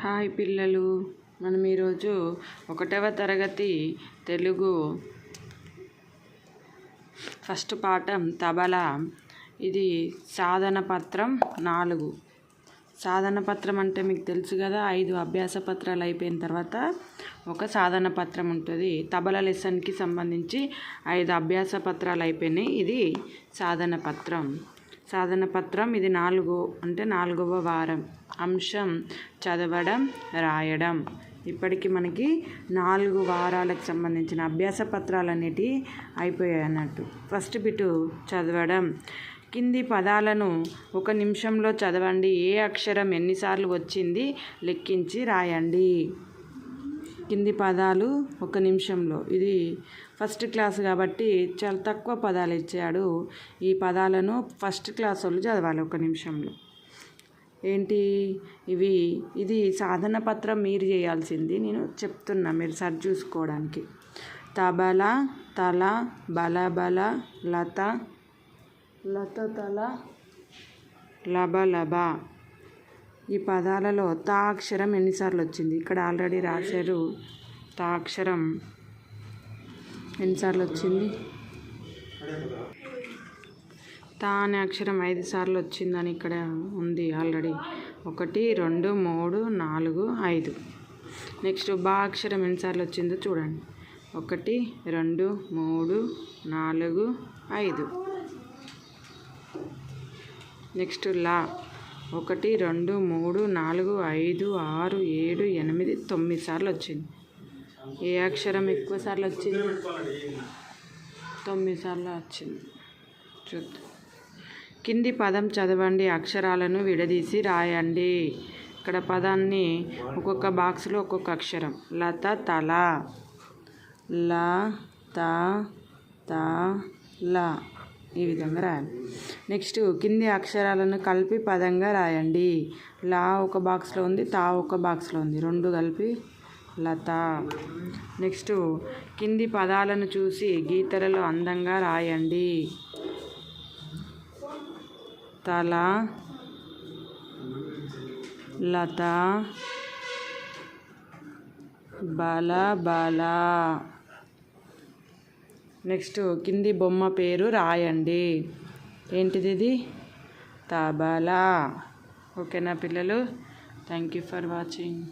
Hi పిల్లలు, మనం ఈరోజు 1వ తరగతి తెలుగు ఫస్ట్ పాఠం తబలా. ఇది సాధన పత్రం 4. సాధన పత్రం అంటే మీకు తెలుసు కదా, 5 అభ్యాస పత్రాలు అయిపోయిన తర్వాత ఒక సాధన పత్రం ఉంటుంది. తబలా లెసన్కి సంబంధించి 5 అభ్యాస పత్రాలు అయిపోయినాయి. ఇది సాధన పత్రం. సాధన పత్రం ఇది 4వ వారం. అంశం చదవడం, రాయడం. ఇప్పటికి మనకి 4 వారాలకు సంబంధించిన అభ్యాస పత్రాలు అనేటివి అయిపోయాయి అన్నట్టు. ఫస్ట్ బిటు చదవడం. కింది పదాలను 1 నిమిషంలో చదవండి. ఏ అక్షరం ఎన్నిసార్లు వచ్చింది లెక్కించి రాయండి. కింది పదాలు 1 నిమిషంలో. ఇది ఫస్ట్ క్లాస్ కాబట్టి చాలా తక్కువ పదాలు ఇచ్చాడు. ఈ పదాలను ఫస్ట్ క్లాస్ వాళ్ళు చదవాలి 1 నిమిషంలో. ఏంటి ఇవి? ఇది సాధన పత్రం మీరు చేయాల్సింది, నేను చెప్తున్నా మీరు సరి చూసుకోవడానికి. తబల, తల, బలబల, లత, లత తల, లబలబ. ఈ పదాలలో తా అక్షరం ఎన్నిసార్లు వచ్చింది? ఇక్కడ ఆల్రెడీ రాశారు. తా అక్షరం ఎన్నిసార్లు వచ్చింది? తా అనే అక్షరం 5 సార్లు వచ్చిందని ఇక్కడ ఉంది ఆల్రెడీ. 1, 2, 3, 4, 5. నెక్స్ట్ బా అక్షరం ఎన్నిసార్లు వచ్చిందో చూడండి. 1, 2, 3, 4, 5. నెక్స్ట్ లా 1, 2, 3, 4, 5, 6, 7, 8, 9 సార్లు వచ్చింది. ఏ అక్షరం ఎక్కువ సార్లు వచ్చింది? 9 సార్లు వచ్చింది. చూద్దాం. కింది పదం చదవండి, అక్షరాలను విడదీసి రాయండి. ఇక్కడ పదాన్ని ఒక్కొక్క బాక్స్లో ఒక్కొక్క అక్షరం. లత తల, ల త త ల, ఈ విధంగా రాయాలి. నెక్స్ట్ కింది అక్షరాలను కలిపి పదంగా రాయండి. లా ఒక బాక్స్లో ఉంది, తా ఒక బాక్స్లో ఉంది, 2 కలిపి లత. నెక్స్ట్ కింది పదాలను చూసి గీతలలో అందంగా రాయండి. తల, లత, బల బల. నెక్స్ట్ కింది బొమ్మ పేరు రాయండి. ఏంటిది? ఇది తబలా. ఓకేనా పిల్లలు? Thank you for watching.